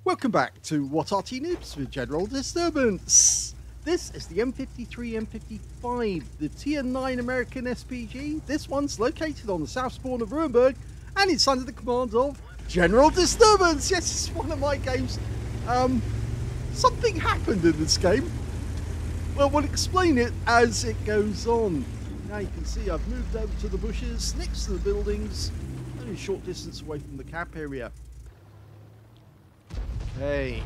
Welcome back to What Arty Noobs with General Disturbance. This is the M53 M55, the Tier 9 American SPG. This one's located on the south spawn of Ruinberg, and it's under the command of General Disturbance. Yes, it's one of my games. Something happened in this game. Well, we'll explain it as it goes on. Now you can see I've moved over to the bushes next to the buildings, only a short distance away from the cap area. Okay,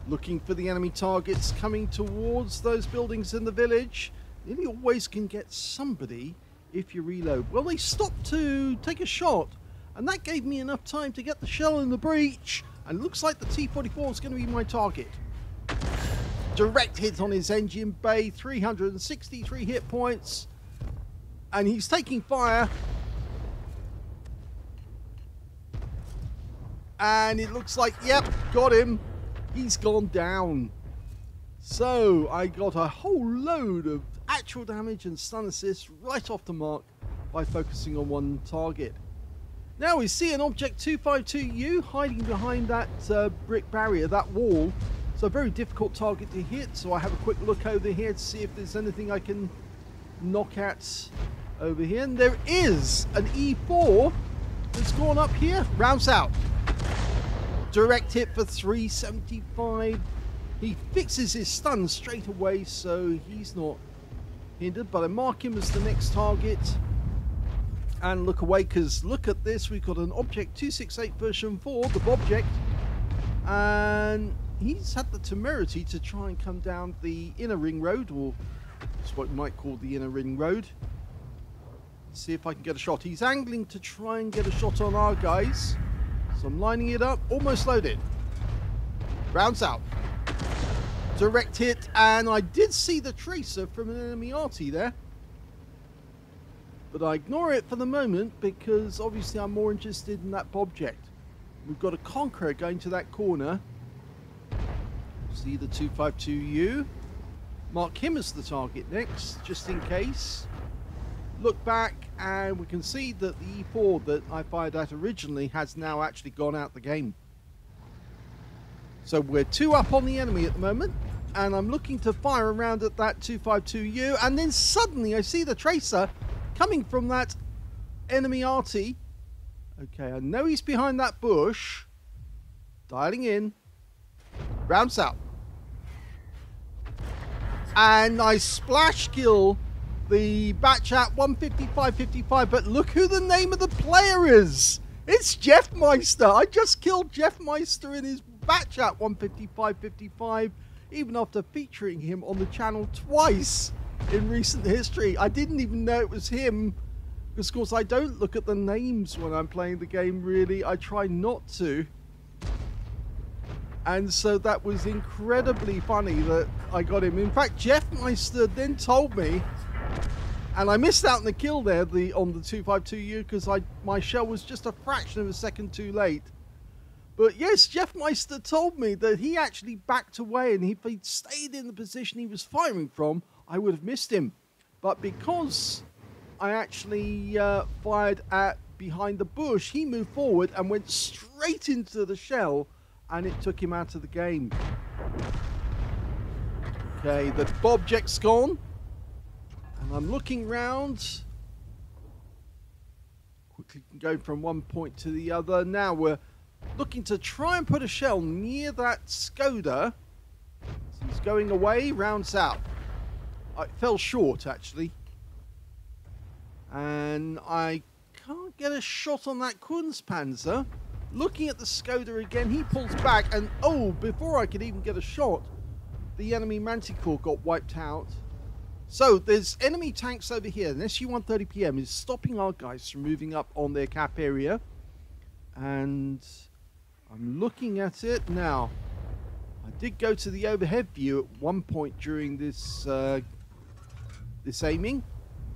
looking for the enemy targets coming towards those buildings in the village. Nearly always can get somebody if you reload. Well, they stopped to take a shot, and that gave me enough time to get the shell in the breach, and it looks like the T-44 is going to be my target. Direct hit on his engine bay, 363 hit points, and he's taking fire. And it looks like, yep, got him. He's gone down. So I got a whole load of actual damage and stun assist right off the mark by focusing on one target. Now we see an Object 252U hiding behind that brick barrier, that wall. So a very difficult target to hit. So I have a quick look over here to see if there's anything I can knock at over here. And there is an E4 that's gone up here. Rounds out. Direct hit for 375. He fixes his stun straight away, so he's not hindered. But I mark him as the next target and look away, because look at this. We've got an Object 268 version 4, the Bobject, and he's had the temerity to try and come down the inner ring road, or it's what you might call the inner ring road. Let's see if I can get a shot. He's angling to try and get a shot on our guys. So I'm lining it up, almost loaded. Rounds out. Direct hit, and I did see the tracer from an enemy Arty there. But I ignore it for the moment because obviously I'm more interested in that Bobject. We've got a Conqueror going to that corner. See the 252U. Mark him as the target next, just in case. Look back, and we can see that the E4 that I fired at originally has now actually gone out the game. So we're 2 up on the enemy at the moment, and I'm looking to fire around at that 252U, and then suddenly I see the tracer coming from that enemy Arty. Okay, I know he's behind that bush. Dialing in. Rounds out. And I splash kill the Batchat 155-55, but look who the name of the player is. It's Jeff Meister. I just killed Jeff Meister in his Batchat 155-55, even after featuring him on the channel twice in recent history. I didn't even know it was him, because of course I don't look at the names when I'm playing the game, really. I try not to. And so that was incredibly funny that I got him. In fact, Jeff Meister then told me, and I missed out on the kill there on the 252U because my shell was just a fraction of a second too late. But yes, Jeff Meister told me that he actually backed away, and if he'd stayed in the position he was firing from, I would have missed him. But because I actually fired at behind the bush, he moved forward and went straight into the shell, and it took him out of the game. Okay, the Bobject's gone. And I'm looking round. Quickly go from one point to the other. Now we're looking to try and put a shell near that Skoda. So he's going away, rounds out. It fell short, actually. And I can't get a shot on that Kunstpanzer. Looking at the Skoda again, he pulls back, and oh, before I could even get a shot, the enemy Manticore got wiped out. So there's enemy tanks over here. An SU-130PM is stopping our guys from moving up on their cap area, and I'm looking at it now. I did go to the overhead view at one point during this this aiming.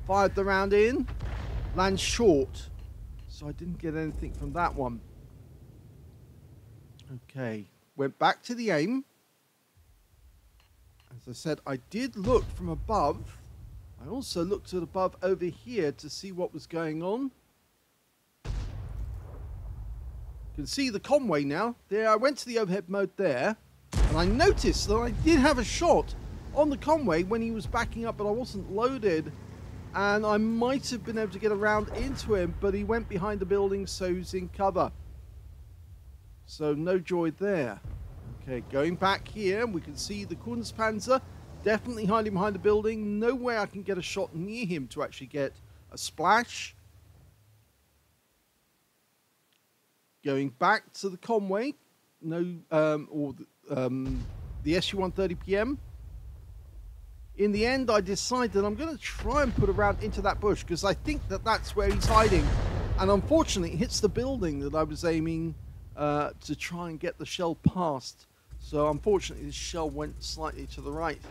Fired the round in, lands short, so I didn't get anything from that one. Okay, went back to the aim. As I said, I did look from above. I also looked at above over here to see what was going on. You can see the Conway now. There, I went to the overhead mode there, and I noticed that I did have a shot on the Conway when he was backing up, but I wasn't loaded. And I might have been able to get around into him, but he went behind the building, so he's in cover. So no joy there. Okay, going back here, we can see the Kunstpanzer definitely hiding behind the building. No way I can get a shot near him to actually get a splash. Going back to the Conway, no, the SU-130 PM. In the end, I decided I'm going to try and put a round into that bush because I think that that's where he's hiding. And unfortunately, it hits the building that I was aiming to try and get the shell past. So unfortunately, the shell went slightly to the right.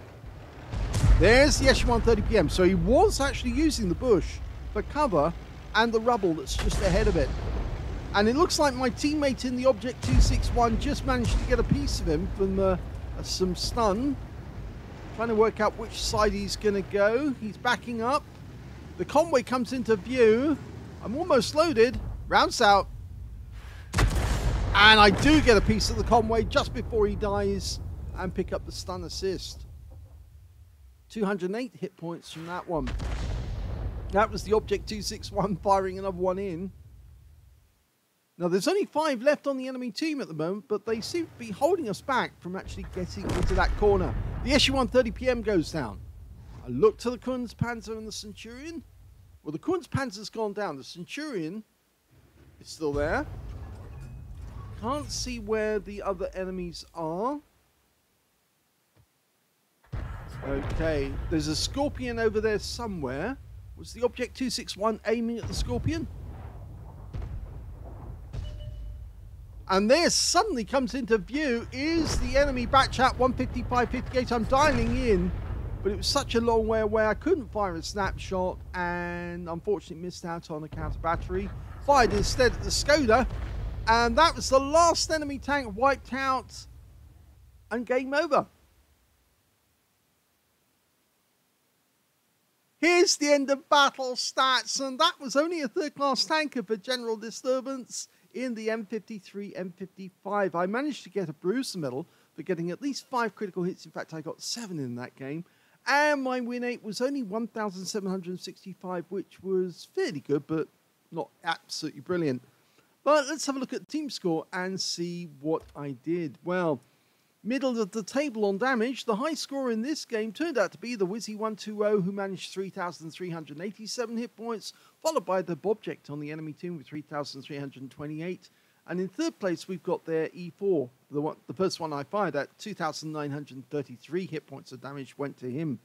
There's the SU-130 PM. So he was actually using the bush for cover and the rubble that's just ahead of it. And it looks like my teammate in the Object 261 just managed to get a piece of him from some stun. Trying to work out which side he's going to go. He's backing up. The Conway comes into view. I'm almost loaded. Rounds out. And I do get a piece of the Conway just before he dies and pick up the stun assist. 208 hit points from that one. That was the Object 261 firing another one in. Now, there's only 5 left on the enemy team at the moment, but they seem to be holding us back from actually getting into that corner. The SU-130 PM goes down. I look to the Kunstpanzer and the Centurion. Well, the Kunstpanzer's gone down. The Centurion is still there. Can't see where the other enemies are. Okay, there's a Scorpion over there somewhere. Was the Object 261 aiming at the Scorpion? And there suddenly comes into view is the enemy Batchat 155-58. I'm dialing in, but it was such a long way away I couldn't fire a snapshot and unfortunately missed out on a counter battery. Fired instead at the Skoda, and that was the last enemy tank wiped out and game over. Here's the end of battle stats, and that was only a third-class tanker for general disturbance in the M53, M55. I managed to get a Bruiser medal for getting at least 5 critical hits. In fact, I got 7 in that game. And my win rate was only 1,765, which was fairly good, but not absolutely brilliant. But let's have a look at the team score and see what I did. Well, middle of the table on damage, the high score in this game turned out to be the Wizzy120, who managed 3,387 hit points, followed by the Bobject on the enemy team with 3,328. And in third place, we've got their E4, the first one I fired at, 2,933 hit points of damage went to him.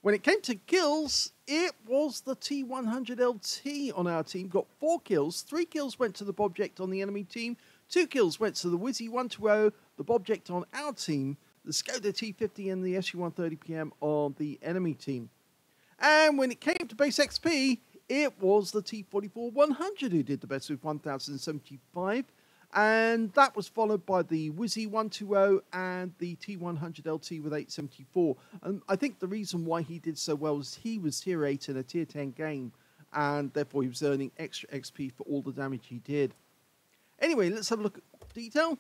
When it came to kills, it was the T100LT on our team, got 4 kills. 3 kills went to the Bobject on the enemy team, 2 kills went to the Wizzy120, the Bobject on our team, the Skoda T50 and the SU-130 PM on the enemy team. And when it came to base XP, it was the T44-100 who did the best with 1,075. And that was followed by the Wizzy120 and the T100LT with 874. And I think the reason why he did so well was he was tier 8 in a tier 10 game, and therefore he was earning extra XP for all the damage he did. Anyway, let's have a look at detail.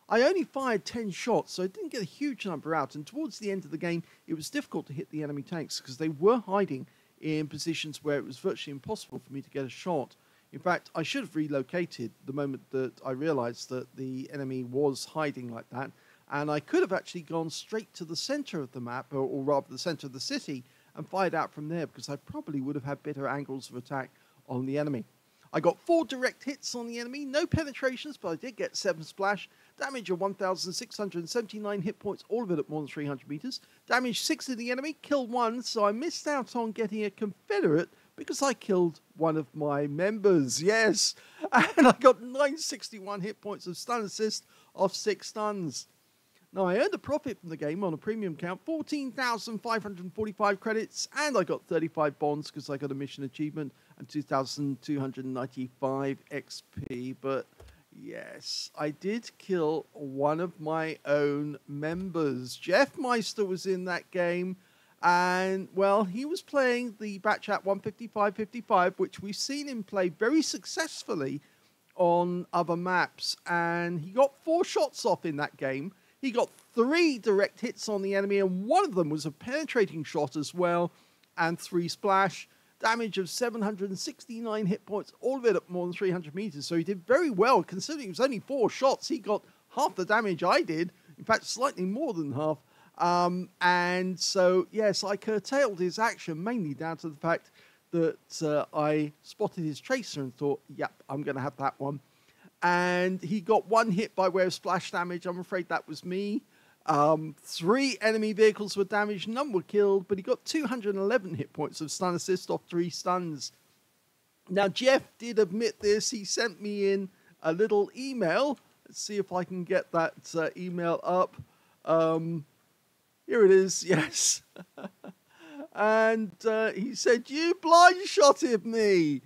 I only fired 10 shots, so I didn't get a huge number out, and towards the end of the game, it was difficult to hit the enemy tanks because they were hiding in positions where it was virtually impossible for me to get a shot. In fact, I should have relocated the moment that I realized that the enemy was hiding like that, and I could have actually gone straight to the center of the map, or rather the center of the city, and fired out from there, because I probably would have had better angles of attack on the enemy. I got 4 direct hits on the enemy, no penetrations, but I did get 7 splash, damage of 1,679 hit points, all of it at more than 300 meters, damage 6 to the enemy, kill 1, so I missed out on getting a Confederate because I killed one of my members, yes, and I got 961 hit points of stun assist off 6 stuns. Now, I earned a profit from the game on a premium count, 14,545 credits, and I got 35 bonds because I got a mission achievement and 2,295 XP. But yes, I did kill one of my own members. Jeff Meister was in that game, and, well, he was playing the Batchat 155-55, which we've seen him play very successfully on other maps, and he got 4 shots off in that game. He got 3 direct hits on the enemy, and one of them was a penetrating shot as well, and 3 splash. Damage of 769 hit points, all of it at more than 300 meters. So he did very well, considering it was only 4 shots. He got half the damage I did, in fact, slightly more than half. And so, yes, I curtailed his action, mainly down to the fact that I spotted his tracer and thought, yep, I'm going to have that one. And he got 1 hit by way of splash damage. I'm afraid that was me. 3 enemy vehicles were damaged, none were killed, but he got 211 hit points of stun assist off 3 stuns. Now, Jeff did admit this. He sent me in a little email. Let's see if I can get that email up. Here it is, yes. And he said, "You blind shotted me."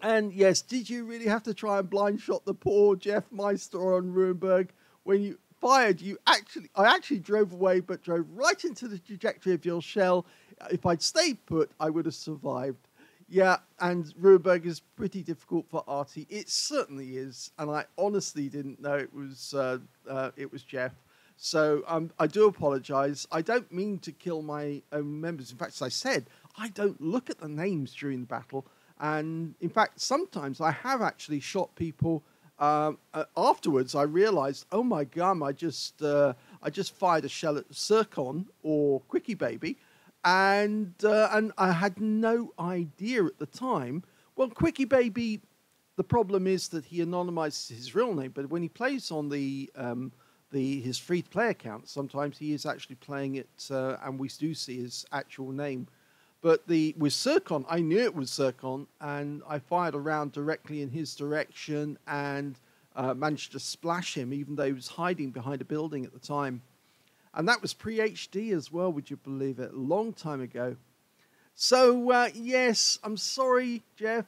And yes, did you really have to try and blind shot the poor Jeff Meister on Ruinberg? When you fired, I actually drove away, but drove right into the trajectory of your shell. If I'd stayed put, I would have survived. Yeah, and Ruinberg is pretty difficult for Arty. It certainly is, and I honestly didn't know it was Jeff. So I do apologize. I don't mean to kill my own members. In fact, as I said, I don't look at the names during the battle. And in fact, sometimes I have actually shot people. Afterwards, I realized, oh my gum, I just fired a shell at Zircon or Quickie Baby, and I had no idea at the time. Well, Quickie Baby, the problem is that he anonymizes his real name, but when he plays on his free-to-play account, sometimes he is actually playing it, and we do see his actual name. But with Zircon, I knew it was Zircon, and I fired a round directly in his direction and managed to splash him, even though he was hiding behind a building at the time. And that was pre-HD as well, would you believe it? A long time ago. So, yes, I'm sorry, Jeff.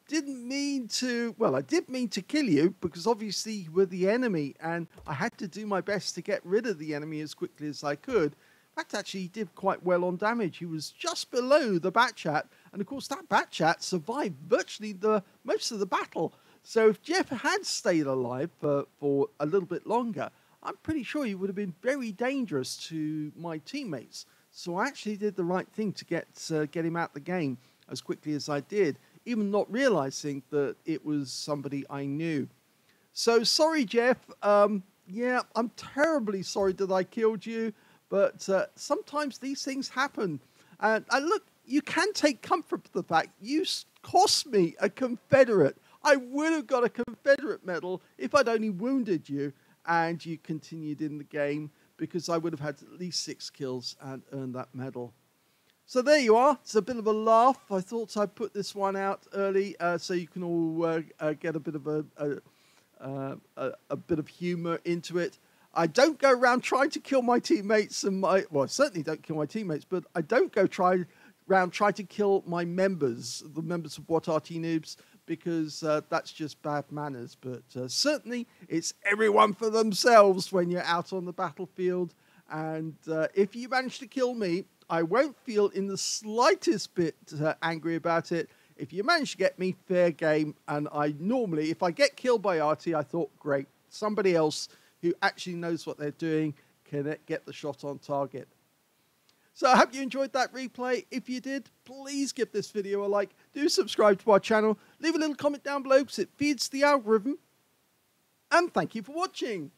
Didn't mean to... Well, I did mean to kill you, because obviously you were the enemy, and I had to do my best to get rid of the enemy as quickly as I could. In fact, actually, he did quite well on damage. He was just below the Batchat, and of course, that Batchat survived virtually most of the battle. So if Jeff had stayed alive for a little bit longer, I'm pretty sure he would have been very dangerous to my teammates. So I actually did the right thing to get him out the game as quickly as I did, even not realizing that it was somebody I knew. So sorry, Jeff. Yeah, I'm terribly sorry that I killed you. But sometimes these things happen. And look, you can take comfort from the fact you cost me a Confederate. I would have got a Confederate medal if I'd only wounded you and you continued in the game, because I would have had at least 6 kills and earned that medal. So there you are. It's a bit of a laugh. I thought I'd put this one out early so you can all get a bit of humor into it. I don't go around trying to kill my teammates and well, I certainly don't kill my teammates, but I don't go around trying to kill my members, the members of What Arty Noobs, because that's just bad manners. But certainly it's everyone for themselves when you're out on the battlefield. And if you manage to kill me, I won't feel in the slightest bit angry about it. If you manage to get me, fair game. And I normally, if I get killed by Arty, I thought, great, somebody else who actually knows what they're doing can get the shot on target. So I hope you enjoyed that replay. If you did, please give this video a like. Do subscribe to our channel. Leave a little comment down below because it feeds the algorithm. And thank you for watching.